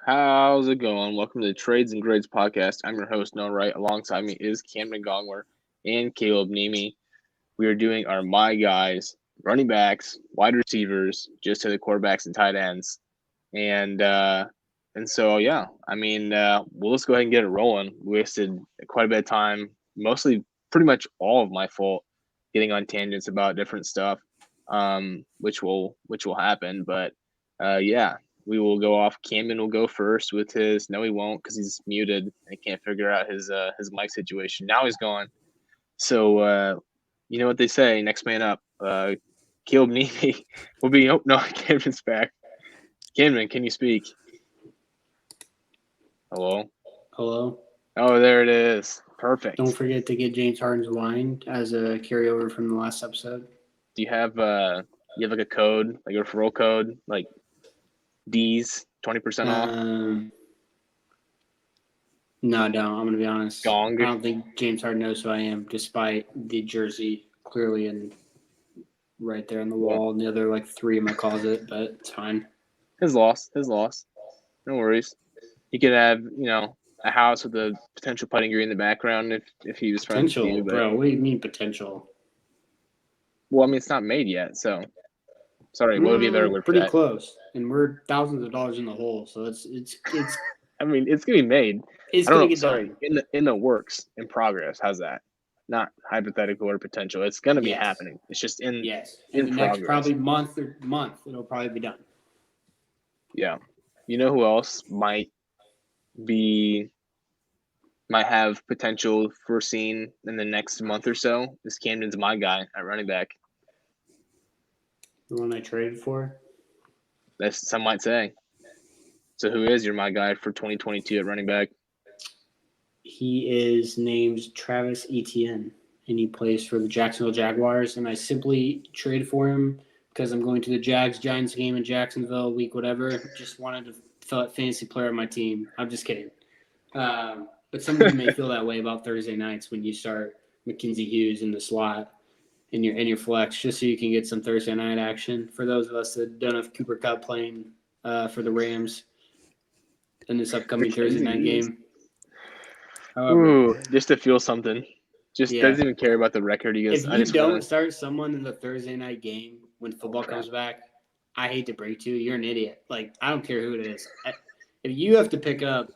How's it going? Welcome to the Trades and Grades podcast. I'm your host, Noah Wright. Alongside me is Camden Gongwer and Caleb Nemi. We are doing our My Guys, running backs, wide receivers, just to the quarterbacks and tight ends. We'll just go ahead and get it rolling. We wasted quite a bit of time, mostly pretty much all of my fault, getting on tangents about different stuff, which will happen. But we will go off. Camden will go first with his. No, he won't because he's muted and can't figure out his mic situation. Now he's gone. So you know what they say, next man up. Caleb Nemi will be. Oh no, Camden's back. Camden, can you speak? Hello. Hello. Oh, there it is. Perfect. Don't forget to get James Harden's wine as a carryover from the last episode. Do you have like a code, like a referral code, like D's 20% off? No, I don't. I'm gonna be honest. Gong. I don't think James Harden knows who I am, despite the jersey clearly and right there on the wall, and the other like three in my closet. But it's fine. His loss. No worries. He could have, a house with a potential putting green in the background if he was friends with you. But, bro, what do you mean potential? Well, I mean, it's not made yet, so sorry. What would be a better word for that? Pretty close, and we're thousands of dollars in the hole, so it's. I mean, it's gonna be made. It's gonna get done. In the works, in progress. How's that? Not hypothetical or potential. It's gonna be happening. It's just in the progress. Next probably month, it'll probably be done. Yeah, you know who else might have potential foreseen in the next month or so? Is Camden's my guy at running back. The one I traded for? That's some might say. So who is your my guy for 2022 at running back? He is named Travis Etienne, and he plays for the Jacksonville Jaguars. And I simply traded for him because I'm going to the Jags-Giants game in Jacksonville week whatever. Just wanted to fill out fantasy player on my team. I'm just kidding. But some of you may feel that way about Thursday nights when you start Mckenzie Hughes in the slot in your flex, just so you can get some Thursday night action. For those of us that don't have Cooper Kupp playing for the Rams in this upcoming Thursday night game. However, just to feel something. Doesn't even care about the record. He goes, if you don't start someone in the Thursday night game when football comes back, I hate to break to you, you're an idiot. Like, I don't care who it is. If you have to pick up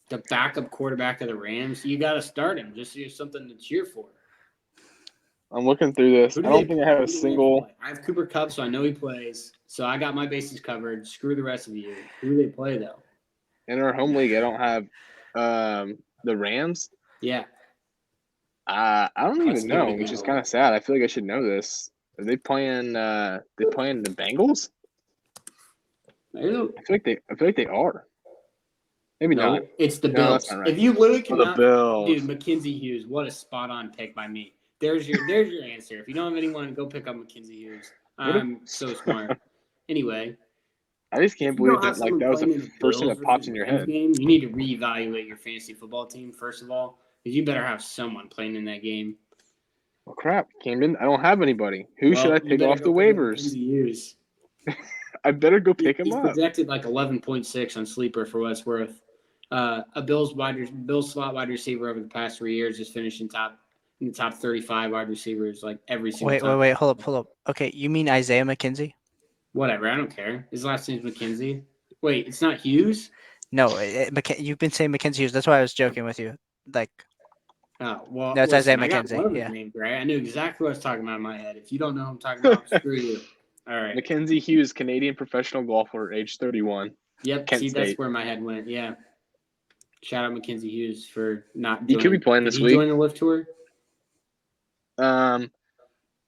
the backup quarterback of the Rams, you got to start him just so you have something to cheer for. I'm looking through this. I don't think I have a single. I have Cooper Kupp, so I know he plays. So I got my bases covered. Screw the rest of you. Who do they play, though? In our home league, I don't have the Rams. Yeah. I don't even know, which is kind of sad. I feel like I should know this. Are they playing? The Bengals? I feel like they are. Maybe not. It's the Bills. Right. If you literally cannot, dude, Mckenzie Hughes, what a spot on pick by me. There's your answer. If you don't have anyone, go pick up Mckenzie Hughes. I'm so smart. Anyway, I just can't believe that was the first thing that pops in your head. You need to reevaluate your fantasy football team first of all, because you better have someone playing in that game. Well, crap, Camden, I don't have anybody. Who should I pick off the waivers? I better go pick him up. He's projected like 11.6 on Sleeper for what it's worth. A Bills slot wide receiver over the past 3 years has finished in the top 35 wide receivers like every single time. Wait, hold up. Okay, you mean Isaiah McKenzie? Whatever, I don't care. His last name's McKenzie. Wait, it's not Hughes? No, you've been saying McKenzie Hughes. That's why I was joking with you. Oh, well. That's Isaiah McKenzie. Yeah. Names, right? I knew exactly what I was talking about in my head. If you don't know who I'm talking about, screw you. All right. Mckenzie Hughes, Canadian professional golfer, age 31. Yep, that's where my head went. Yeah. Shout out Mckenzie Hughes for not joining. He could be playing this week. Did he join the Lift Tour?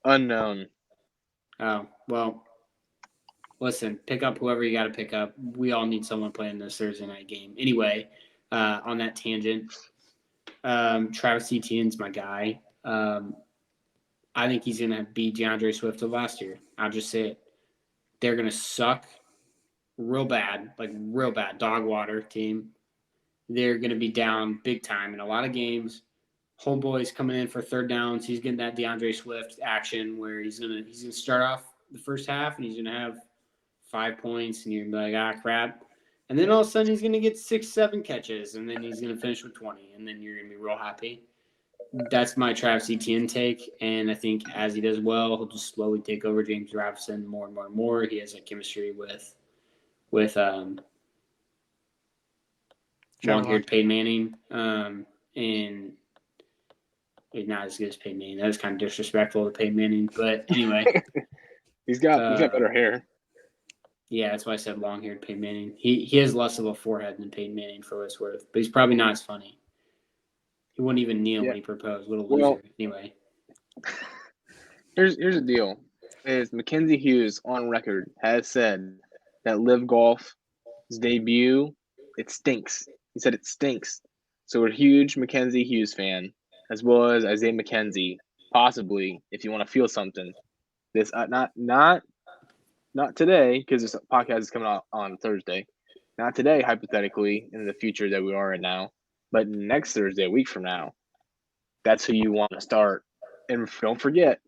Unknown. Oh, well. Listen, pick up whoever you got to pick up. We all need someone playing this Thursday night game. Anyway, on that tangent, Travis Etienne's my guy. I think he's going to beat DeAndre Swift of last year. I'll just say it. They're going to suck real bad, dog water team. They're going to be down big time in a lot of games. Homeboy's coming in for third downs. He's getting that DeAndre Swift action where he's going to start off the first half and he's going to have 5 points and you're going to be like, crap. And then all of a sudden he's going to get 6-7 catches, and then he's going to finish with 20, and then you're going to be real happy. That's my Travis Etienne take, and I think as he does well, he'll just slowly take over James Robinson more and more and more. He has a chemistry with long-haired Peyton Manning, and he's not as good as Peyton Manning. That was kind of disrespectful to Peyton Manning, but anyway. he's got better hair. Yeah, that's why I said long-haired Peyton Manning. He has less of a forehead than Peyton Manning for what it's worth, but he's probably not as funny. He wouldn't even kneel when he proposed. What a loser. Anyway. Here's the deal. Is Mckenzie Hughes on record has said that Live Golf's debut, it stinks. He said it stinks. So we're a huge Mckenzie Hughes fan, as well as Isaiah McKenzie, possibly, if you want to feel something. This not today, because this podcast is coming out on Thursday. Not today, hypothetically, in the future that we are in now, but next Thursday, a week from now. That's who you want to start. And don't forget,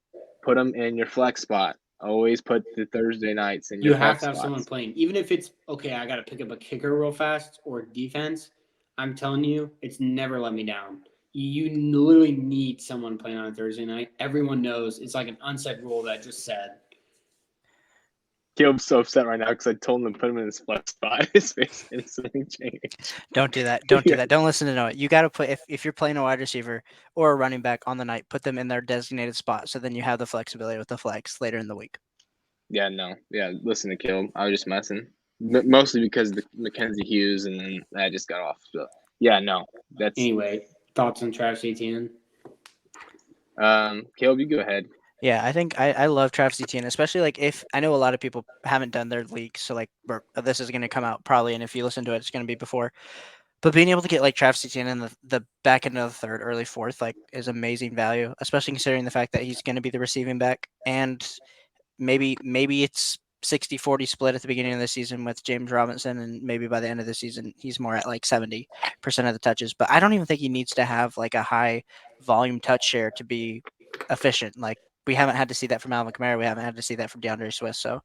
put them in your flex spot. Always put the Thursday nights in your flex You have to have spots. someone playing. Even if it's, okay, I got to pick up a kicker real fast or defense, I'm telling you, it's never let me down. You literally need someone playing on a Thursday night. Everyone knows. It's like an unsaid rule that I just said. Caleb's so upset right now because I told him to put him in his flex spot. His face instantly changed. Don't do that. Don't do that. Don't listen to Noah. You got to put, if you're playing a wide receiver or a running back on the night, put them in their designated spot. So then you have the flexibility with the flex later in the week. Yeah, no. Yeah, listen to Caleb. I was just messing. Mostly because of the Mckenzie Hughes, and then I just got off. So, yeah, no. Anyway, thoughts on Travis Etienne? Caleb, you go ahead. Yeah, I think I love Travis Etienne, especially like if I know a lot of people haven't done their leagues, so like this is going to come out probably, and if you listen to it, it's going to be before. But being able to get like Travis Etienne in the back end of the third, early fourth, like is amazing value, especially considering the fact that he's going to be the receiving back, and maybe it's 60-40 split at the beginning of the season with James Robinson, and maybe by the end of the season he's more at like 70% of the touches. But I don't even think he needs to have like a high volume touch share to be efficient. Like we haven't had to see that from Alvin Kamara. We haven't had to see that from DeAndre Swift. So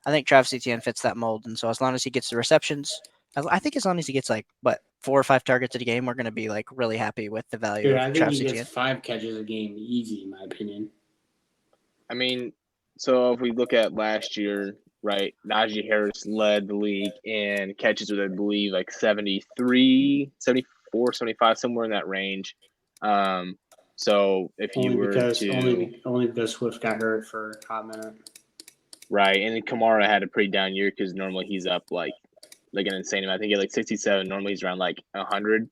I think Travis Etienne fits that mold. And so as long as he gets the receptions, I think as long as he gets like 4 or 5 targets a game, we're going to be like really happy with the value of Travis Etienne. He gets 5 catches a game easy, in my opinion. I mean, so if we look at last year, right, Najee Harris led the league in catches with, I believe, like 73, 74, 75, somewhere in that range. So if you were to only because Swift got hurt for a hot minute, right, and Kamara had a pretty down year because normally he's up like an insane amount. I think he had like 67. Normally he's around like 100.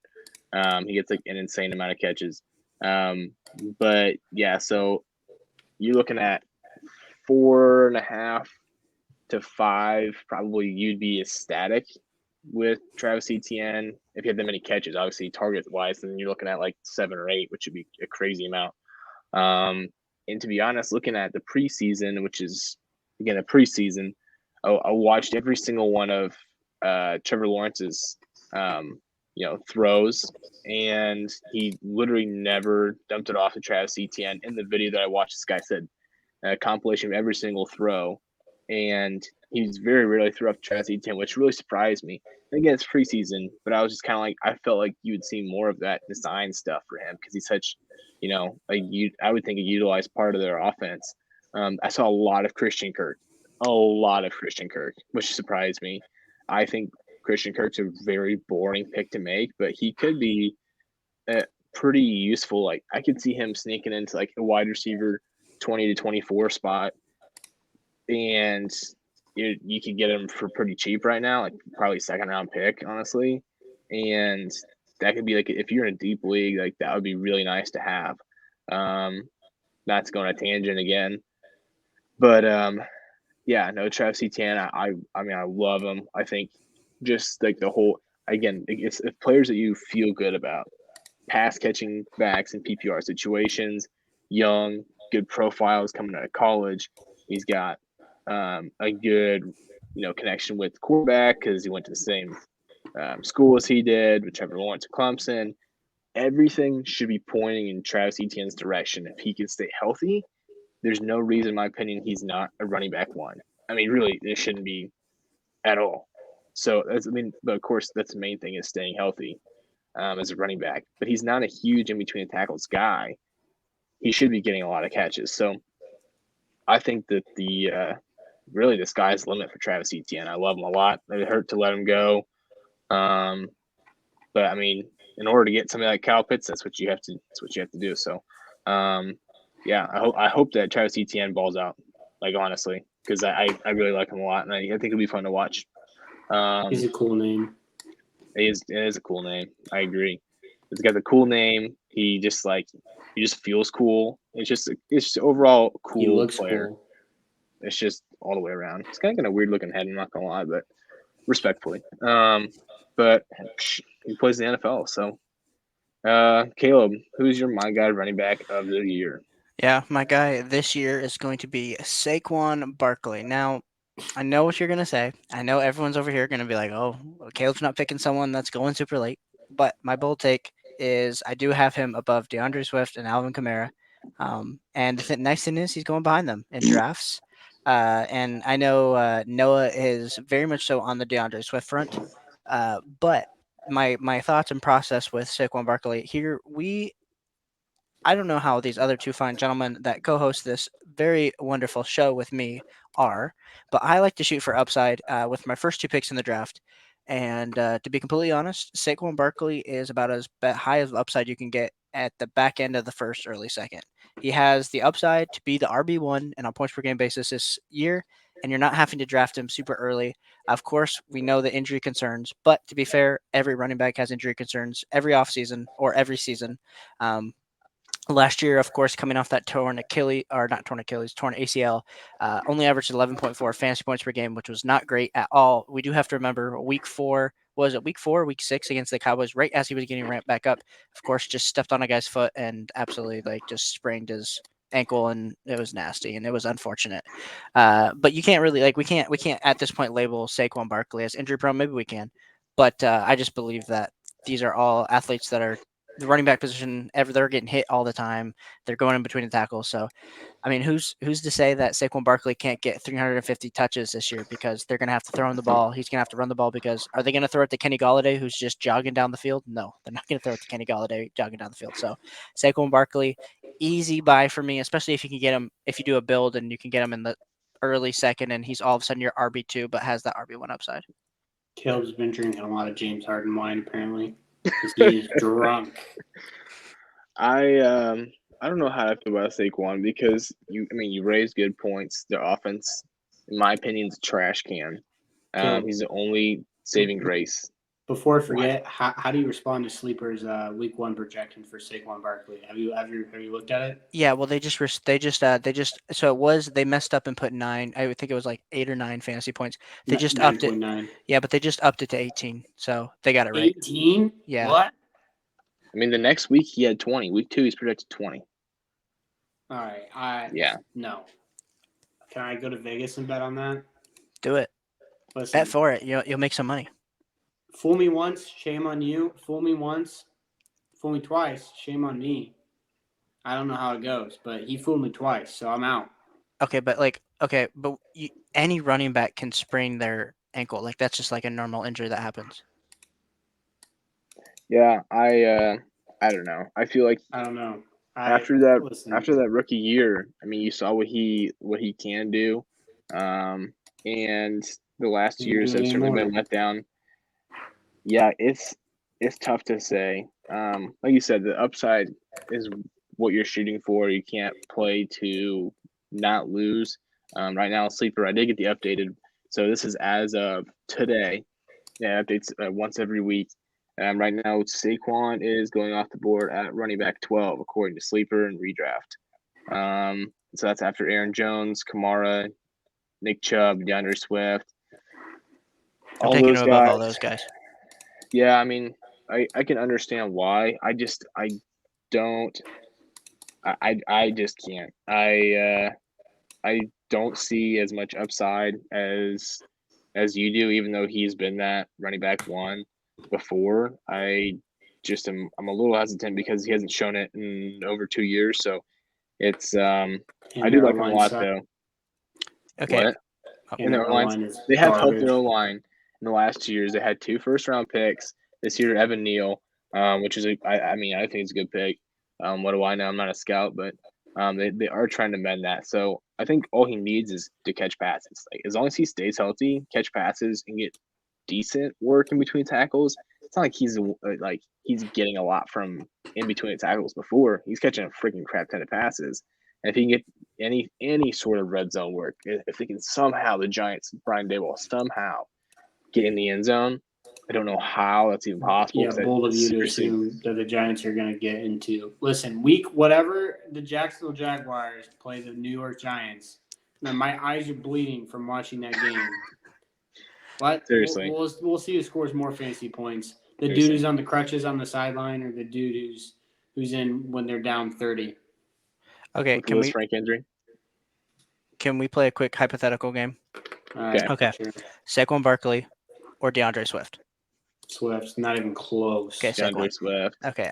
He gets like an insane amount of catches. But yeah, so you're looking at 4.5 to 5. Probably you'd be ecstatic with Travis Etienne if you had that many catches. Obviously, target wise, then you're looking at like 7 or 8, which would be a crazy amount. And to be honest, looking at the preseason, which is again a preseason, I watched every single one of Trevor Lawrence's throws, and he literally never dumped it off to Travis Etienne. In the video that I watched, this guy said a compilation of every single throw, and he's very rarely threw up to Travis Etienne, which really surprised me. And again, it's preseason, but I was just kind of like, I felt like you would see more of that design stuff for him because he's such, I would think a utilized part of their offense. I saw a lot of Christian Kirk, which surprised me. I think Christian Kirk's a very boring pick to make, but he could be pretty useful. Like I could see him sneaking into like a wide receiver 20 to 24 spot, and you could get him for pretty cheap right now, like probably 2nd round pick, honestly. And that could be like, if you're in a deep league, like that would be really nice to have. Not to go on a tangent again, but yeah, no, Travis Etienne, I mean, I love him. I think just like the whole, again, it's players that you feel good about, pass catching backs in PPR situations, young, good profiles coming out of college. He's got a good, connection with the quarterback because he went to the same school as he did with Trevor Lawrence at Clemson. Everything should be pointing in Travis Etienne's direction. If he can stay healthy, there's no reason, in my opinion, he's not a running back 1. I mean, really, it shouldn't be at all. So but of course that's the main thing is staying healthy as a running back. But he's not a huge in between the tackles guy. He should be getting a lot of catches. So I think that really the sky's the limit for Travis Etienne. I love him a lot. It hurt to let him go. But I mean, in order to get something like Kyle Pitts, that's what you have to do. So, yeah, I hope that Travis Etienne balls out. Like honestly, because I really like him a lot, and I think it'll be fun to watch. He's a cool name. It is a cool name. I agree. He's got the cool name. He just feels cool. It's just overall cool player. Cool. It's just all the way around. It's kind of got a weird looking head. I'm not gonna lie, but respectfully. But he plays in the NFL. So, Caleb, who's your my guy running back of the year? Yeah, my guy this year is going to be Saquon Barkley. Now, I know what you're going to say. I know everyone's over here going to be like, oh, Caleb's not picking someone that's going super late. But my bold take is I do have him above DeAndre Swift and Alvin Kamara. And the nice thing is he's going behind them in drafts. And I know Noah is very much so on the DeAndre Swift front. But my thoughts and process with Saquon Barkley here, I don't know how these other two fine gentlemen that co-host this very wonderful show with me are, but I like to shoot for upside with my first two picks in the draft. And to be completely honest, Saquon Barkley is about as high of upside you can get at the back end of the first, early second. He has the upside to be the RB1 and on points per game basis this year, and you're not having to draft him super early. Of course, we know the injury concerns, but to be fair, every running back has injury concerns every offseason or every season. Last year, of course, coming off that torn ACL, only averaged 11.4 fantasy points per game, which was not great at all. We do have to remember week 6 against the Cowboys, right as he was getting ramped back up. Of course, just stepped on a guy's foot and absolutely just sprained his ankle, and it was nasty and it was unfortunate. But you can't really we can't at this point label Saquon Barkley as injury prone. Maybe we can, but I just believe that these are all athletes that are the running back position. They're getting hit all the time. They're going in between the tackles. So, I mean, who's to say that Saquon Barkley can't get 350 touches this year because they're going to have to throw him the ball. He's going to have to run the ball because are they going to throw it to Kenny Golladay, who's just jogging down the field? No, they're not going to throw it to Kenny Golladay jogging down the field. So, Saquon Barkley, easy buy for me, especially if you can get him, if you do a build and you can get him in the early second and he's all of a sudden your RB2, but has that RB1 upside. Caleb's been drinking a lot of James Harden wine, apparently. He's drunk. I don't know how I feel about Saquon because you raised good points. The offense, in my opinion, is a trash can. He's the only saving grace. Before I forget, how do you respond to Sleeper's week 1 projection for Saquon Barkley? Have you looked at it? Yeah, well, they messed up and put 9. I would think it was like 8 or 9 fantasy points. They just upped it. 9.9. Yeah, but they just upped it to 18, so they got it right. 18? Yeah. What? I mean, the next week he had 20. Week 2 he's projected 20. All right. No. Can I go to Vegas and bet on that? Do it. Listen, Bet for it. You'll make some money. Fool me once, shame on you. Fool me once, fool me twice, shame on me. I don't know how it goes, but he fooled me twice, so I'm out. Okay, but any running back can sprain their ankle. Like that's just like a normal injury that happens. Yeah, I don't know. I feel like I don't know. After that rookie year, I mean, you saw what he can do, and the last 2 years have certainly been let down. Yeah, it's tough to say. Like you said, the upside is what you're shooting for. You can't play to not lose. Right now, Sleeper, I did get the updated. So this is as of today. Yeah, updates once every week. Right now, Saquon is going off the board at running back 12, according to Sleeper and Redraft. So that's after Aaron Jones, Kamara, Nick Chubb, DeAndre Swift. I'm taking him above all those guys. Yeah, I mean, I can understand why. I just can't. I don't see as much upside as you do, even though he's been that running back 1 before. I'm a little hesitant because he hasn't shown it in over 2 years. So it's I do like him a lot though. Okay. What? In their lines, they have helped their O-line. in the last 2 years. They had 2 first-round picks. This year, Evan Neal, which is I think it's a good pick. What do I know? I'm not a scout, but they are trying to mend that. So I think all he needs is to catch passes. Like as long as he stays healthy, catch passes, and get decent work in between tackles. It's not like he's getting a lot from in between the tackles before. He's catching a freaking crap ton of passes. And if he can get any sort of red zone work, if they can somehow, the Giants, Brian Daboll, somehow get in the end zone, I don't know how that's even possible. Yeah, bold of you to assume that the Giants are going to get into. Listen, whatever the Jacksonville Jaguars play the New York Giants, man, my eyes are bleeding from watching that game. But Seriously. We'll see who scores more fantasy points. The dude who's on the crutches on the sideline or the dude who's in when they're down 30. Okay, with Frank injury? Can we play a quick hypothetical game? Okay. Sure. Saquon Barkley or DeAndre Swift? Swift, not even close. Okay, DeAndre Swift. Okay,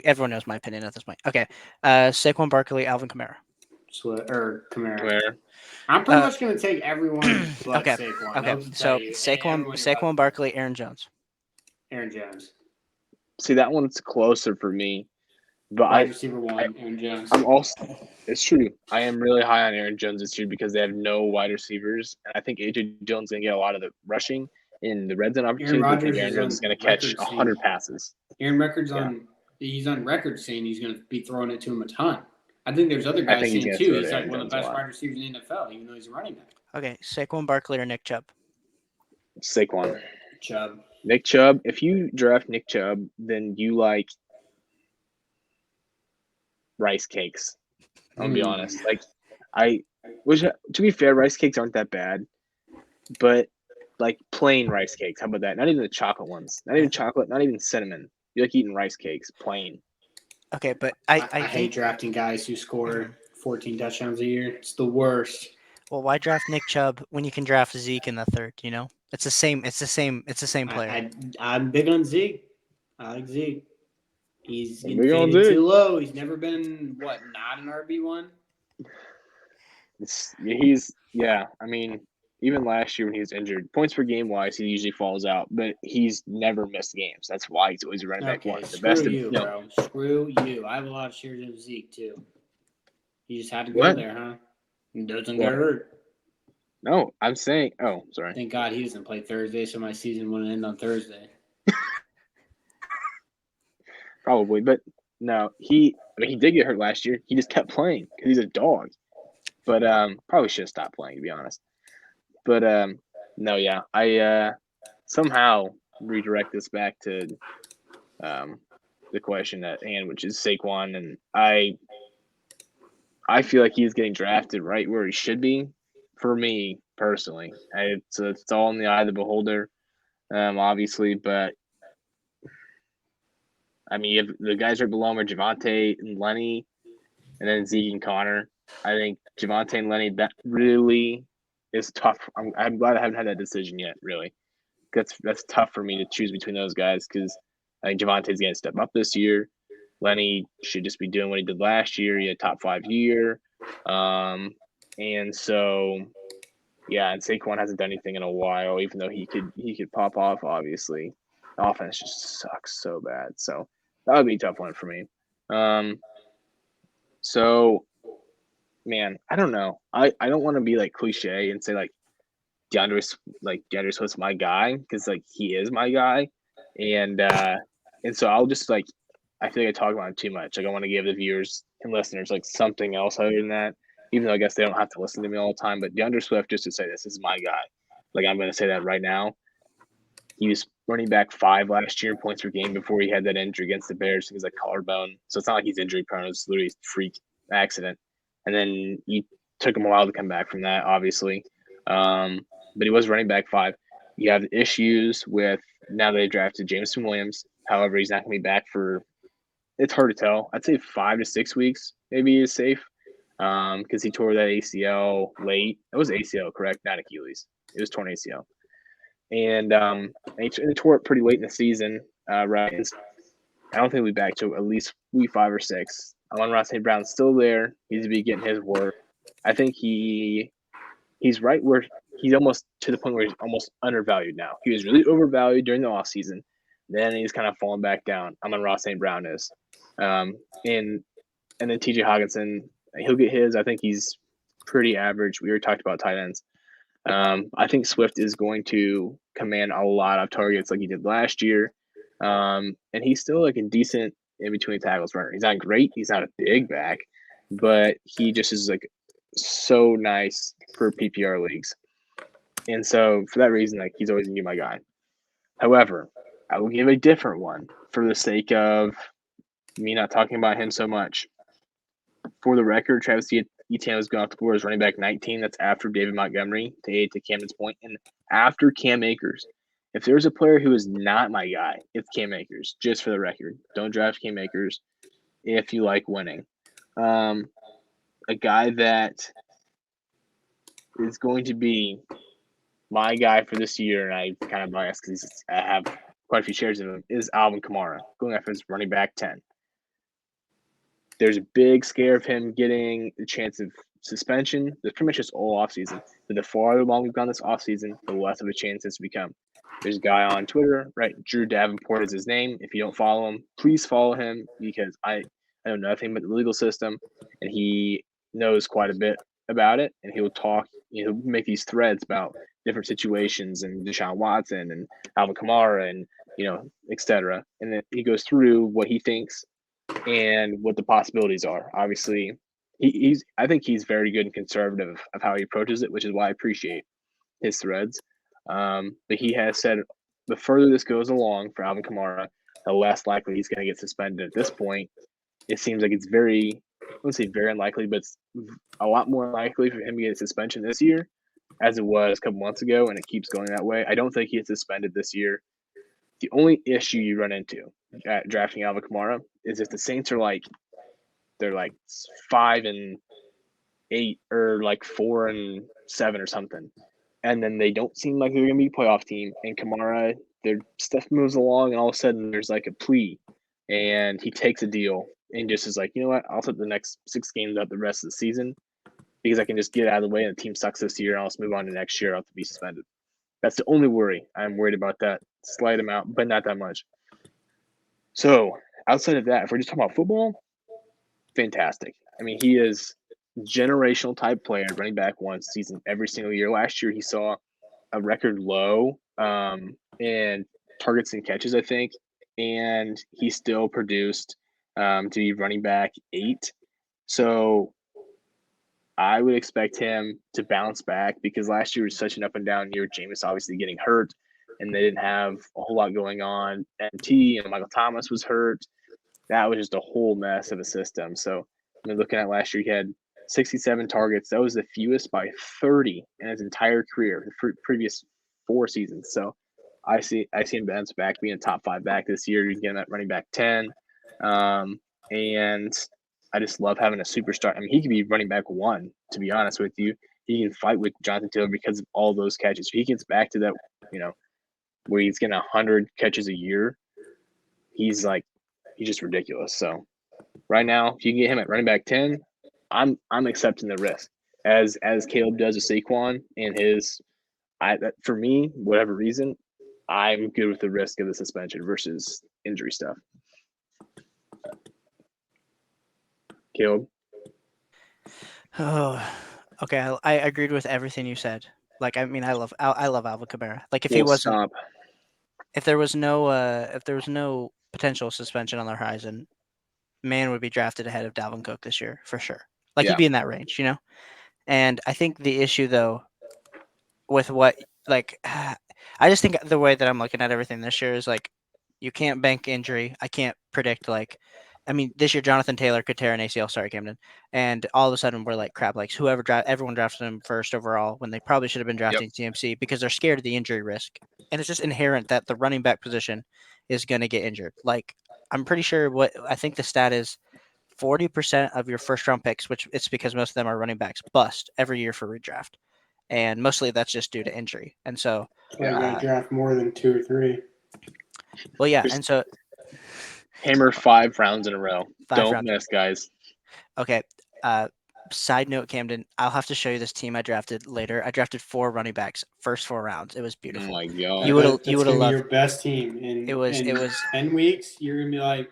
everyone knows my opinion at this point. Okay, Saquon Barkley, Alvin Kamara. Swift or Kamara. I'm pretty much going to take everyone but Saquon. Okay, so Saquon Barkley, Aaron Jones. Aaron Jones. See, that one's closer for me. But wide receiver 1, Aaron Jones. It's true. I am really high on Aaron Jones this year because they have no wide receivers. And I think A.J. Jones is going to get a lot of the rushing in the red zone opportunity. Aaron Jones is going to catch 100 passes. He's on record saying he's going to be throwing it to him a ton. I think there's other guys saying too. He's like one of the best wide receivers in the NFL, even though he's a running back. Okay, Saquon Barkley or Nick Chubb? Saquon. Chubb. Nick Chubb. If you draft Nick Chubb, then you like rice cakes. I'm gonna be honest. To be fair, rice cakes aren't that bad, but like plain rice cakes. How about that? Not even the chocolate ones. Not even chocolate. Not even cinnamon. You like eating rice cakes, plain. Okay, but I hate drafting guys who score 14 touchdowns a year. It's the worst. Well, why draft Nick Chubb when you can draft Zeke in the third? You know, it's the same player. I'm big on Zeke. I like Zeke. He's getting faded too low. He's never been not an RB1. I mean, even last year when he was injured, points per game wise, he usually falls out, but he's never missed games. That's why he's always running back one. Bro. Screw you. I have a lot of shares of Zeke too. You just had to go there, huh? He doesn't get hurt. No, I'm saying. Oh, sorry. Thank God he doesn't play Thursday, so my season wouldn't end on Thursday. Probably, but no, he did get hurt last year. He just kept playing because he's a dog. But probably should have stopped playing, to be honest. But no, yeah, I somehow redirect this back to the question at hand, which is Saquon, and I feel like he's getting drafted right where he should be. For me personally, it's all in the eye of the beholder, obviously, but. I mean, the guys right below him are Javonte and Lenny, and then Zeke and Connor. I think Javonte and Lenny, that really is tough. I'm glad I haven't had that decision yet, really. That's tough for me to choose between those guys because I think Javonte's going to step up this year. Lenny should just be doing what he did last year. He had a top 5 year. And so, yeah, and Saquon hasn't done anything in a while, even though he could pop off, obviously. The offense just sucks so bad. So that would be a tough one for me. So, man, I don't know. I don't want to be like cliche and say like DeAndre Swift's my guy because like he is my guy, and so I'll just like I feel like I talk about it too much. Like I want to give the viewers and listeners like something else other than that. Even though I guess they don't have to listen to me all the time, but DeAndre Swift, just to say this is my guy. Like I'm going to say that right now. He was running back 5 last year in points per game before he had that injury against the Bears. He was like collarbone. So it's not like he's injury prone. It's literally a freak accident. And then he took him a while to come back from that, obviously. But he was running back 5. You have issues with now they drafted Jameson Williams. However, he's not going to be back for – it's hard to tell. I'd say 5 to 6 weeks maybe is safe because he tore that ACL late. It was ACL, correct? Not Achilles. It was torn ACL. And he tore it pretty late in the season, right? I don't think we'll be back to at least week 5 or 6. Amon-Ra St. Brown's still there. He's be getting his work. I think he's right where he's almost to the point where he's almost undervalued now. He was really overvalued during the offseason. Then he's kind of fallen back down. I'm on Ross St. Brown is. And then TJ Hawkinson, he'll get his. I think he's pretty average. We already talked about tight ends. I think Swift is going to command a lot of targets like he did last year. And he's still like a decent in between tackles runner. He's not great. He's not a big back, but he just is like so nice for PPR leagues. And so for that reason, like he's always gonna be my guy. However, I will give a different one for the sake of me not talking about him so much. For the record, Travis Etienne was going off the board as running back 19. That's after David Montgomery to Camden's point, and after Cam Akers. If there's a player who is not my guy, it's Cam Akers. Just for the record, don't draft Cam Akers if you like winning. A guy that is going to be my guy for this year, and I kind of biased because I have quite a few shares of him, is Alvin Kamara, going after his running back 10. There's a big scare of him getting the chance of suspension. There's pretty much just all offseason. But the farther along we've gone this offseason, the less of a chance it's become. There's a guy on Twitter, right? Drew Davenport is his name. If you don't follow him, please follow him because I know nothing but the legal system, and he knows quite a bit about it. And he'll talk, he'll make these threads about different situations and Deshaun Watson and Alvin Kamara and, et cetera. And then he goes through what he thinks and what the possibilities are. Obviously, I think he's very good and conservative of how he approaches it, which is why I appreciate his threads. But he has said the further this goes along for Alvin Kamara, the less likely he's going to get suspended. At this point, it seems like it's I wouldn't say very unlikely, but it's a lot more likely for him to get a suspension this year as it was a couple months ago, and it keeps going that way. I don't think he gets suspended this year. The only issue you run into at drafting Alvin Kamara is if the Saints are they're 5-8 or 4-7 or something, and then they don't seem like they're gonna be a playoff team. And Kamara, their stuff moves along, and all of a sudden there's a plea, and he takes a deal and just is like, you know what, I'll set the next 6 games out the rest of the season because I can just get it out of the way. And the team sucks this year, and I'll just move on to next year. I'll have to be suspended. That's the only worry. I'm worried about that slight amount, but not that much. So outside of that, if we're just talking about football, fantastic. I mean, he is generational type player, running back one season every single year. Last year, he saw a record low in targets and catches, I think, and he still produced to be running back 8. So I would expect him to bounce back because last year was such an up and down year. Jameis obviously getting hurt, and they didn't have a whole lot going on. MT and Michael Thomas was hurt. That was just a whole mess of a system. So looking at last year, he had 67 targets. That was the fewest by 30 in his entire career, the previous 4 seasons. So I see him bounce back, being a top 5 back this year. He's getting that running back 10. And I just love having a superstar. I mean, he could be running back 1, to be honest with you. He can fight with Jonathan Taylor because of all those catches. If he gets back to that, where he's getting 100 catches a year, he's just ridiculous. So right now, if you can get him at running back 10, I'm accepting the risk. As Caleb does with Saquon and for me, whatever reason, I'm good with the risk of the suspension versus injury stuff. Caleb? Oh, okay. I agreed with everything you said. I love Alvin Kamara. If there was no potential suspension on the horizon, man would be drafted ahead of Dalvin Cook this year for sure. He'd be in that range, And I think the issue though, with what I just think the way that I'm looking at everything this year is you can't bank injury. I can't predict this year Jonathan Taylor could tear an ACL. Sorry, Camden. And all of a sudden we're crap. Everyone drafted him first overall when they probably should have been drafting CMC because they're scared of the injury risk. And it's just inherent that the running back position is going to get injured. I'm pretty sure I think the stat is 40% of your first round picks, which it's because most of them are running backs, bust every year for redraft. And mostly that's just due to injury. And so you got to draft more than 2 or 3. Well, yeah, and so hammer 5 rounds in a row. Don't miss, guys. Okay. Side note, Camden, I'll have to show you this team I drafted later. I drafted 4 running backs, first 4 rounds. It was Oh beautiful. my god. You would've- That's you would've gonna be loved- your best team. In It was 10 weeks. You're gonna be like,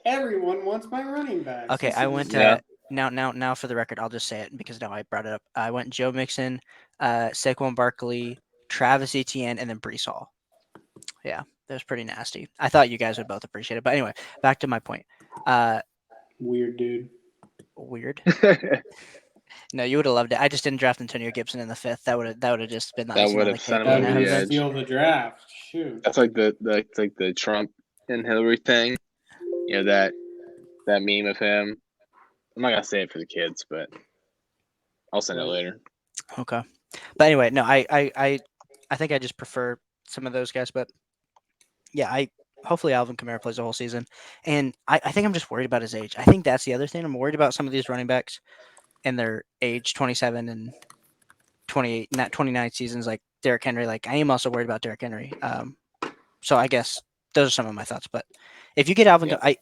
everyone wants my running backs. okay. This I is went Yeah. now for the record, I'll just say it because now I brought it up. I went Joe Mixon, Saquon Barkley, Travis Etienne, and then Brees Hall. Yeah, that was pretty nasty. I thought you guys would both appreciate it, but anyway, back to my point. weird, dude. Weird. No, you would have loved it. I just didn't draft Antonio Gibson in the 5th. That would have just been the That icing on the would've cake. sent him you That over know? the would edge. steal the draft. Shoot. That's like the Trump and Hillary thing. You know that meme of him. I'm not gonna say it for the kids, but I'll send it Right. later. Okay, but anyway, no, I think I just prefer some of those guys, but yeah, hopefully Alvin Kamara plays the whole season, and I think I'm just worried about his age. I think that's the other thing. I'm worried about some of these running backs and their age, 27 and 28, not 29 seasons, like Derrick Henry. Like I am also worried about Derrick Henry. So I guess those are some of my thoughts. But if you get Alvin, Yep.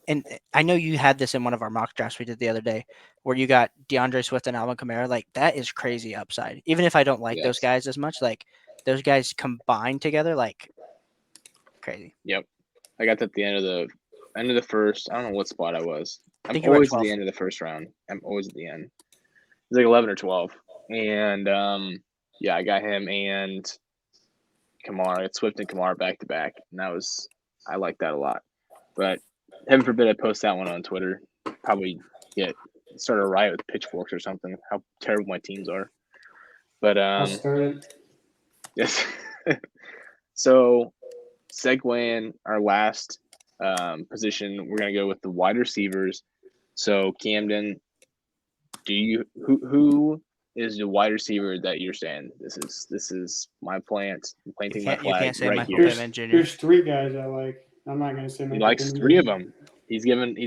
I know you had this in one of our mock drafts we did the other day, where you got DeAndre Swift and Alvin Kamara. Like that is crazy upside. Even if I don't like those Yes. guys as much, like those guys combined together, like crazy. Yep. I got to at the end of the first. I don't know what spot I was. I'm think you were at always at 12. the end of the first round. I'm always at the end. It's like 11 or 12, and yeah, I got him and Kamara. It's Swift and Kamara back to back, and I like that a lot. But heaven forbid I post that one on Twitter. Probably start a riot with pitchforks or something. How terrible my teams are. But I'll start it. yes. So segueing our last position, we're gonna go with the wide receivers. So Camden, who is the wide receiver that you're saying this is my plant? I'm planting my You flag can't say right Michael here. Pittman Jr. There's 3 guys I like. I'm not gonna say He Michael likes Pittman 3 of Jr. them. He's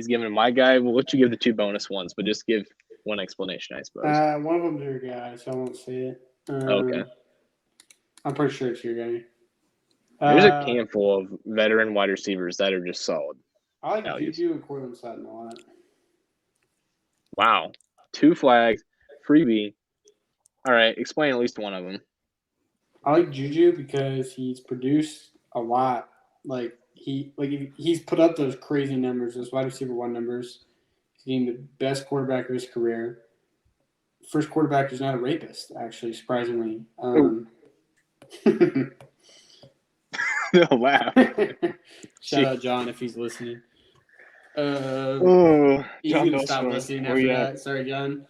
given my guy. We'll let you give the 2 bonus ones, but just give one explanation, I suppose. One of them's your guy, so I won't say it. Okay. I'm pretty sure it's your guy. There's a handful of veteran wide receivers that are just solid. I like values. Juju and Cortland Sutton a lot. Wow. 2 flags, freebie. All right, explain at least one of them. I like Juju because he's produced a lot. Like he's put up those crazy numbers, those wide receiver 1 numbers. He's getting the best quarterback of his career. First quarterback who's not a rapist, actually, surprisingly. No laugh. Shout out John if he's listening. Oh, He's John gonna stop Belstar, listening where after you at? that. Sorry, John.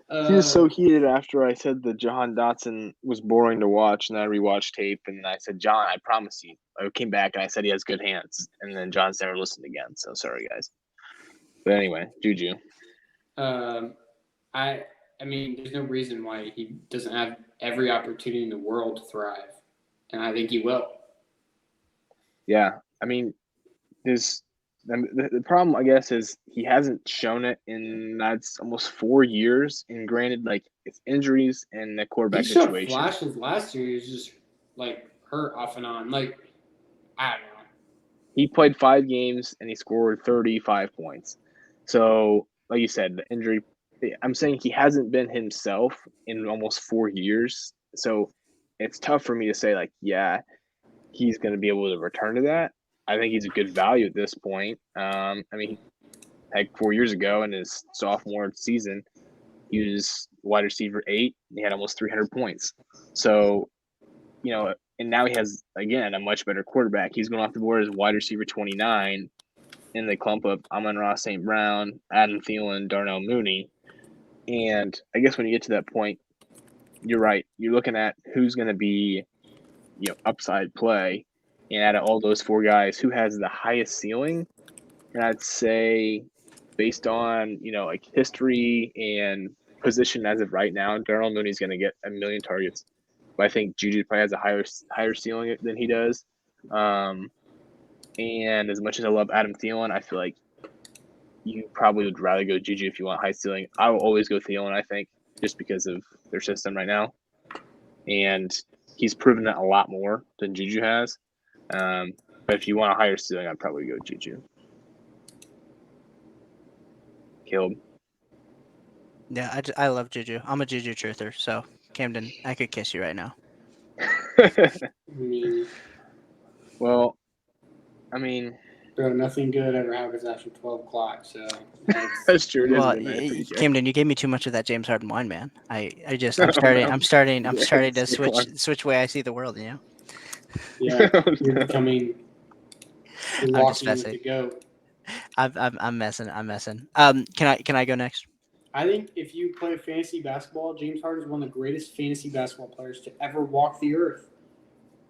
He was so heated after I said that Jahan Dotson was boring to watch, and I rewatched tape, and I said, John, I promise you. I came back and I said he has good hands, and then John's never listened again. So sorry, guys. But anyway, Juju. I mean, there's no reason why he doesn't have every opportunity in the world to thrive, and I think he will. Yeah, I mean, the problem, I guess, is he hasn't shown it in that's almost 4 years. And granted, like it's injuries and the quarterback He showed situation. flashes last year. He was just like hurt off and on. Like I don't know. He played 5 games and he scored 35 points. So, like you said, the injury. I'm saying he hasn't been himself in almost 4 years. So it's tough for me to say like, yeah, he's going to be able to return to that. I think he's a good value at this point. I mean, heck, 4 years ago in his sophomore season, he was wide receiver 8. And he had almost 300 points. So, you know, and now he has, again, a much better quarterback. He's going off the board as wide receiver 29 in the clump of Amon-Ra St. Brown, Adam Thielen, Darnell Mooney. And I guess when you get to that point, you're right. You're looking at who's going to be, upside play. And out of all those 4 guys, who has the highest ceiling? And I'd say based on, like history and position as of right now, Darnell Mooney's going to get 1 million targets. But I think Juju probably has a higher ceiling than he does. And as much as I love Adam Thielen, I feel like you probably would rather go Juju if you want high ceiling. I will always go Thielen, I think, just because of their system right now. And he's proven that a lot more than Juju has. But if you want a higher ceiling, I'd probably go Juju. Caleb. Yeah, I love Juju. I'm a Juju truther. So Camden, I could kiss you right now. I mean, Well, I mean, bro, nothing good ever happens after 12 o'clock. So that's that's true. It is Well, midnight PJ. Camden, you gave me too much of that James Harden wine, man. I'm Oh starting, no. I'm Yeah, starting to Saquon. switch way I see the world. yeah. Oh, You're no. becoming. You're I'm just walking with messing. the goat. I'm messing. I'm messing. Can I go next? I think if you play fantasy basketball, James Harden is one of the greatest fantasy basketball players to ever walk the earth.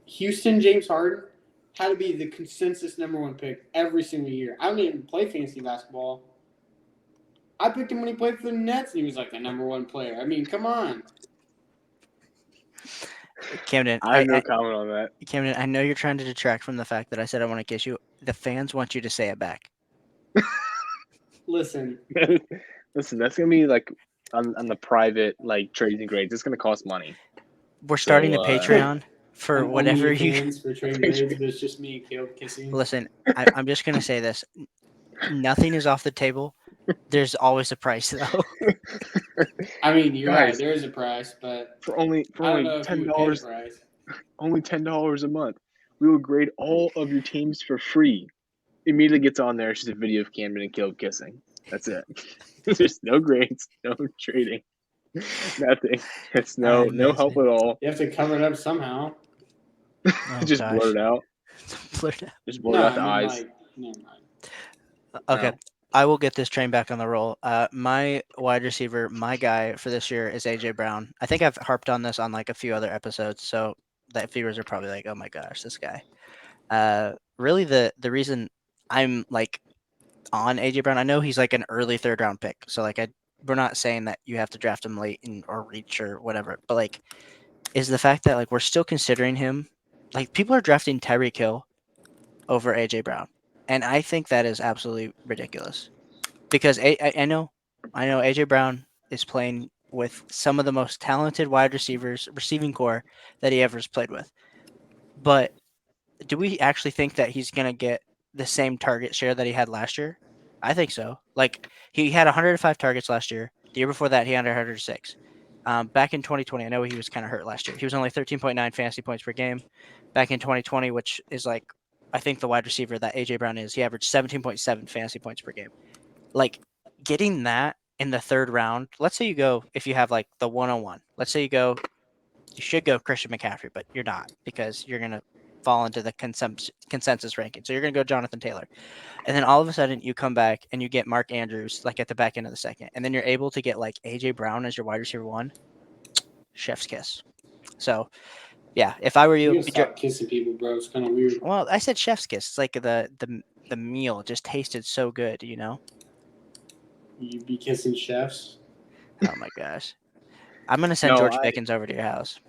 Houston James Harden had to be the consensus #1 pick every single year. I don't even play fantasy basketball. I picked him when he played for the Nets, and he was like the #1 player. I mean, come on. Camden, I have no comment on that. Camden, I know you're trying to detract from the fact that I said I want to kiss you. The fans want you to say it back. Listen, Listen, that's gonna be like on the private like trades and grades. It's gonna cost money. We're starting So a Patreon for on whatever you. OnlyFans for trading grades, but it's just me and Caleb kissing. Listen, I'm just gonna say this. Nothing is off the table. There's always a price, though. I mean, you're Guys, right. There is a price, but for only I don't know if you would pay the $10, price. only $10 a month, we will grade all of your teams for free. Immediately gets on there. It's just a video of Camden and Caleb kissing. That's it. There's no grades, no trading, nothing. It's no help at all. You have to cover it up somehow. Oh, Just gosh. blurt it out. Blurt it out. Just blurt out the eyes. like, never mind. Okay. No. I will get this train back on the roll. My wide receiver, my guy for this year is AJ Brown. I think I've harped on this on like a few other episodes, so that viewers are probably like, "Oh my gosh, this guy." Really, the reason I'm like on AJ Brown, I know he's like an early third round pick, so like we're not saying that you have to draft him late or reach or whatever, but like, is the fact that like we're still considering him. Like people are drafting Tyreek Hill over AJ Brown, and I think that is absolutely ridiculous. Because I know AJ Brown is playing with some of the most talented wide receivers, receiving core that he ever has played with. But do we actually think that he's going to get the same target share that he had last year? I think so. Like he had 105 targets last year. The year before that, he had 106. Back in 2020, I know he was kind of hurt last year. He was only 13.9 fantasy points per game. Back in 2020, which is like, I think the wide receiver that AJ Brown is, he averaged 17.7 fantasy points per game. Like getting that in the third round, let's say you go, if you have like the 101, let's say you should go Christian McCaffrey, but you're not because you're going to fall into the consensus ranking. So you're going to go Jonathan Taylor. And then all of a sudden you come back and you get Mark Andrews like at the back end of the second. And then you're able to get like AJ Brown as your wide receiver 1. Chef's kiss. So yeah, if I were You you, gotta stop kissing people, bro. It's kind of weird. well, I said chef's kiss. It's like the meal just tasted so good, You be kissing chefs. Oh my gosh. I'm gonna send George Pickens over to your house.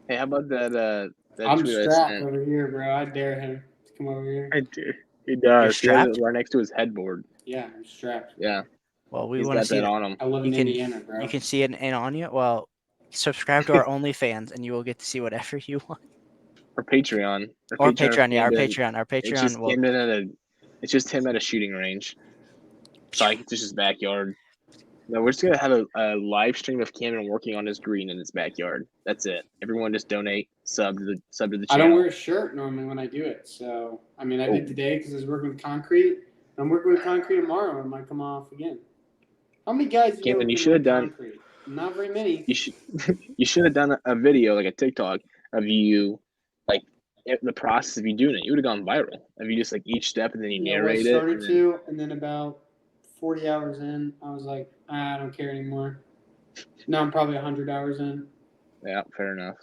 Hey, how about that I'm tweet I strapped sent? over here, bro. I dare him to come over here. I do. He does. He has strapped? it right next to his headboard. Yeah, I'm strapped. Yeah. Well, we He's want to got see that that. on him. I live in Indiana, bro. You can see it in on you. Well, subscribe to our OnlyFans, and you will get to see whatever you want. Or Patreon. Or Patreon, yeah, our Camden. Patreon. Our It's Patreon just will. it's just him at a shooting range. So it's just his backyard. No, we're just gonna have a live stream of Camden working on his green in his backyard. That's it. Everyone just donate, sub to the channel. I don't wear a shirt normally when I do it. So I mean, I did today because I was working with concrete. I'm working with concrete tomorrow. and might come off again. How many guys do Camden, you should have done. Concrete? Not very many. You should have done a video like a TikTok of you, like the process of you doing it. You would have gone viral. If you just like each step and then you narrate it. And then about 40 hours in, I was like, I don't care anymore. Now I'm probably 100 hours in. Yeah, fair enough.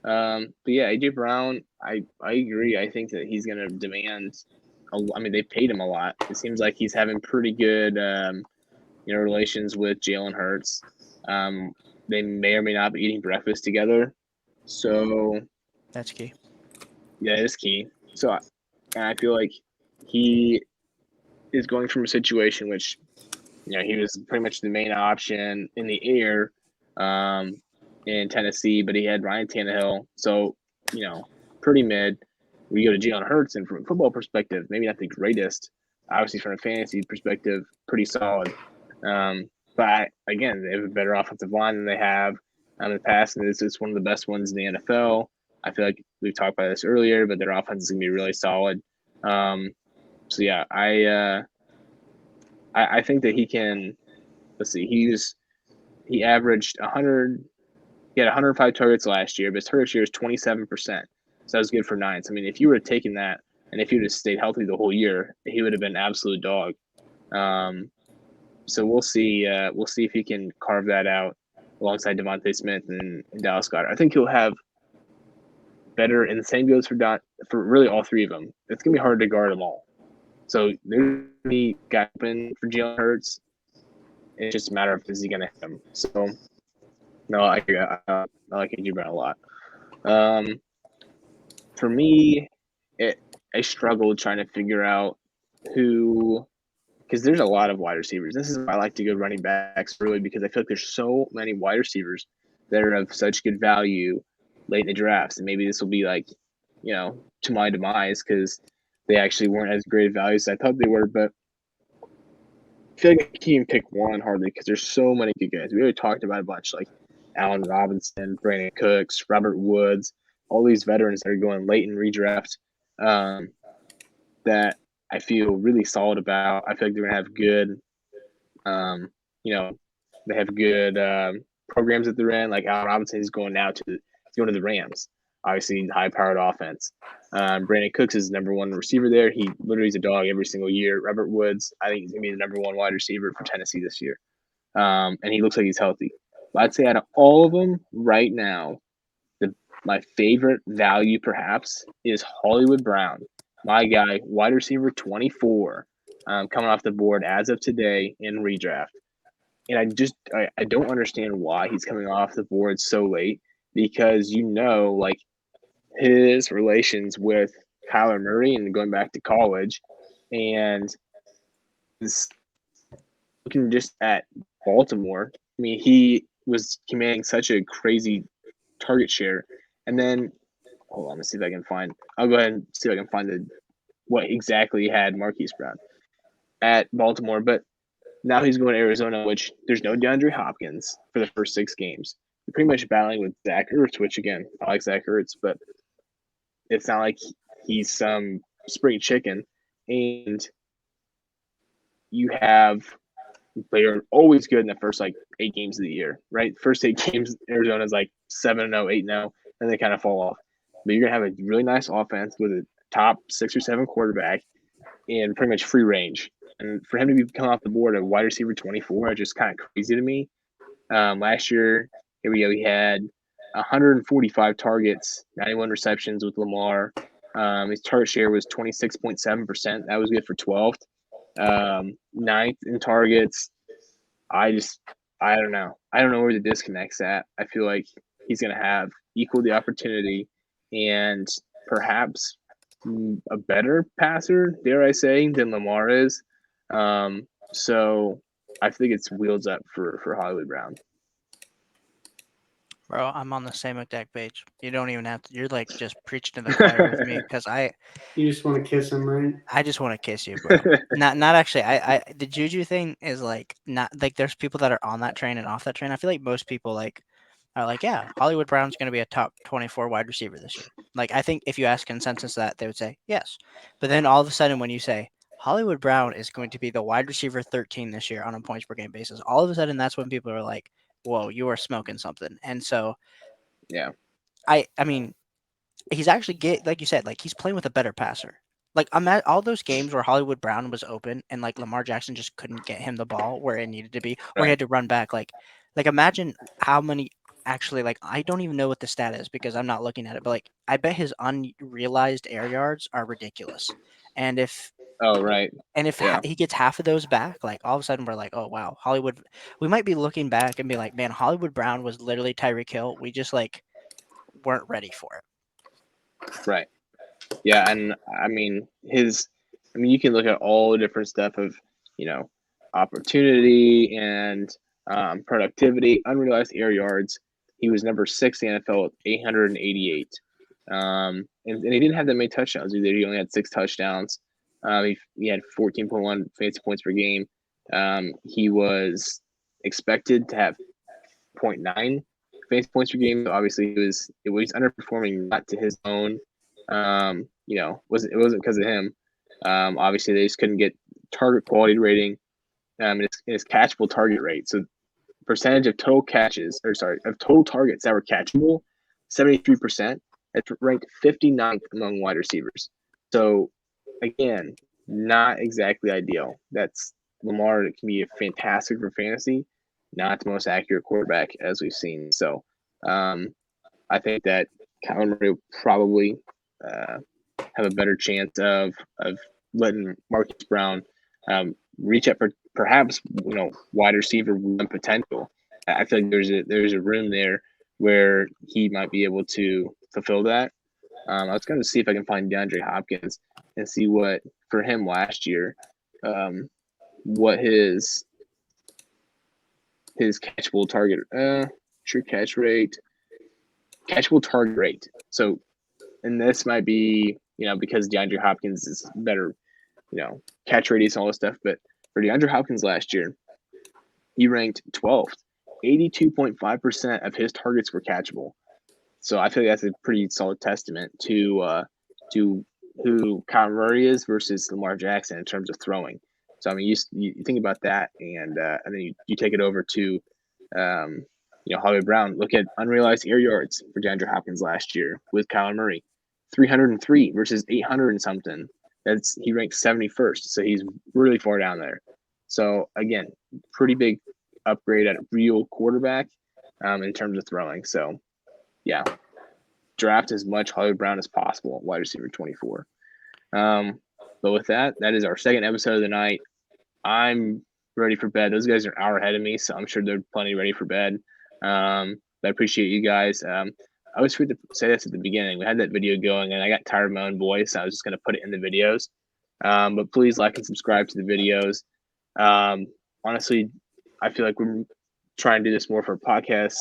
But yeah, AJ Brown, I agree. I think that he's gonna demand. I mean, they paid him a lot. It seems like he's having pretty good, relations with Jalen Hurts. They may or may not be eating breakfast together. So that's key. Yeah, it is key. So I feel like he is going from a situation which, he was pretty much the main option in the air in Tennessee, but he had Ryan Tannehill. So, pretty mid. We go to Jalen Hurts, and from a football perspective, maybe not the greatest. Obviously, from a fantasy perspective, pretty solid. But again, they have a better offensive line than they have in the past, and it's one of the best ones in the NFL. I feel like we've talked about this earlier, but their offense is going to be really solid. So yeah, I think that he can. Let's see, he averaged 100. He had 105 targets last year, but his target share is 27%. So that was good for nines. I mean, if you would have taken that, and if he would have stayed healthy the whole year, he would have been an absolute dog. So we'll see. We'll see if he can carve that out alongside Devontae Smith and Dallas Goedert. I think he'll have better, and the same goes for really all three of them. It's gonna be hard to guard them all. So there's gonna be gap open for Jalen Hurts. It's just a matter of is he gonna hit him. So no, I like AJ Brown a lot. For me, I struggled trying to figure out who, because there's a lot of wide receivers. This is why I like to go running backs early, because I feel like there's so many wide receivers that are of such good value late in the drafts. And maybe this will be like, to my demise, because they actually weren't as great value as I thought they were. But I feel like I can't even pick one hardly, because there's so many good guys. We already talked about a bunch, like Allen Robinson, Brandon Cooks, Robert Woods, all these veterans that are going late in redraft that I feel really solid about. I feel like they're going to have good, they have good programs that they're in. Like Allen Robinson is going to the Rams. Obviously, high-powered offense. Brandon Cooks is number one receiver there. He literally is a dog every single year. Robert Woods, I think he's going to be the number one wide receiver for Tennessee this year. And he looks like he's healthy. But I'd say out of all of them right now, my favorite value perhaps is Hollywood Brown. My guy, wide receiver 24, coming off the board as of today in redraft. And I don't understand why he's coming off the board so late, because like his relations with Kyler Murray and going back to college, and looking just at Baltimore, I mean, he was commanding such a crazy target share. And then, hold on, let's see if I can find. I'll go ahead and see if I can find what exactly had Marquise Brown at Baltimore. But now he's going to Arizona, which there's no DeAndre Hopkins for the first 6 games. You're pretty much battling with Zach Ertz, which again, I like Zach Ertz, but it's not like he's some spring chicken. And you have they're always good in the first 8 games of the year, right? First 8 games, Arizona's 7-0, 8-0, and they kind of fall off. But you're gonna have a really nice offense with a top 6 or 7 quarterback and pretty much free range. And for him to be coming off the board at wide receiver 24 is just kind of crazy to me. Last year, here we go, he had 145 targets, 91 receptions with Lamar. His target share was 26.7%. That was good for 12th. 9th in targets. I don't know. I don't know where the disconnect's at. I feel like he's going to have equal the opportunity and perhaps a better passer, dare I say, than Lamar is. So I think it's wheels up for Hollywood Brown. Bro, I'm on the same exact page. You don't even have to. You're just preaching to the choir with me, because You just want to kiss him, right? I just want to kiss you, bro. not actually. The Juju thing is not there's people that are on that train and off that train. I feel like most people are yeah, Hollywood Brown's going to be a top 24 wide receiver this year. I think if you ask consensus that, they would say yes. But then all of a sudden when you say Hollywood Brown is going to be the wide receiver 13 this year on a points per game basis, all of a sudden that's when people are like, whoa, you are smoking something. And so yeah, I mean, he's actually like you said, he's playing with a better passer. I'm at all those games where Hollywood Brown was open and Lamar Jackson just couldn't get him the ball where it needed to be, or he had to run back. Imagine how many actually I don't even know what the stat is because I'm not looking at it, but I bet his unrealized air yards are ridiculous. And if he gets half of those back, all of a sudden we're like, oh wow, Hollywood. We might be looking back and be like, man, Hollywood Brown was literally Tyreek Hill. We just weren't ready for it. Right. Yeah, and I mean you can look at all the different stuff of, opportunity and productivity, unrealized air yards. He was number 6 in the NFL with 888. And he didn't have that many touchdowns either. He only had 6 touchdowns. He had 14.1 fantasy points per game. He was expected to have 0.9 fantasy points per game. So obviously, it was underperforming, not to his own. It wasn't because of him. Obviously, they just couldn't get target quality rating, and his catchable target rate. So percentage of total of total targets that were catchable, 73%. It's ranked 59th among wide receivers. So again, not exactly ideal. That's Lamar can be fantastic for fantasy, not the most accurate quarterback as we've seen. So I think that Kyler Murray will probably have a better chance of letting Marcus Brown reach up for perhaps wide receiver one potential. I feel like there's a room there where he might be able to fulfill that. I was going to see if I can find DeAndre Hopkins and see what for him last year, what his catchable target, catchable target rate. So, and this might be because DeAndre Hopkins is better, catch radius and all this stuff. But for DeAndre Hopkins last year, he ranked 12th. 82.5% of his targets were catchable. So I feel like that's a pretty solid testament to who Kyler Murray is versus Lamar Jackson in terms of throwing. So I mean, you think about that, and then you take it over to Hollywood Brown. Look at unrealized air yards for DeAndre Hopkins last year with Kyler Murray, 303 versus 800 and something. He ranked 71st, so he's really far down there. So again, pretty big upgrade at a real quarterback in terms of throwing. So yeah, draft as much Hollywood Brown as possible at wide receiver 24. But with that is our second episode of the night. I'm ready for bed. Those guys are an hour ahead of me, so I'm sure they're plenty ready for bed. But I appreciate you guys. I always forget to say this at the beginning. We had that video going, and I got tired of my own voice. I was just going to put it in the videos. But please like and subscribe to the videos. Honestly, I feel like we're trying to do this more for podcasts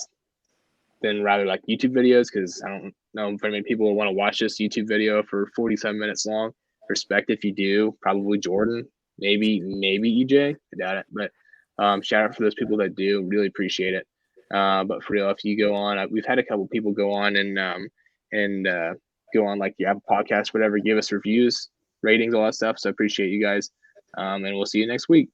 than rather like YouTube videos, because I don't know very many people want to watch this YouTube video for 47 minutes long. Respect if you do. Probably Jordan, maybe EJ. I doubt it, but shout out for those people that do. Really appreciate it. But for real, if you go on, we've had a couple people go on and go on like the Apple Podcast, whatever, give us reviews, ratings, all that stuff. So I appreciate you guys, and we'll see you next week.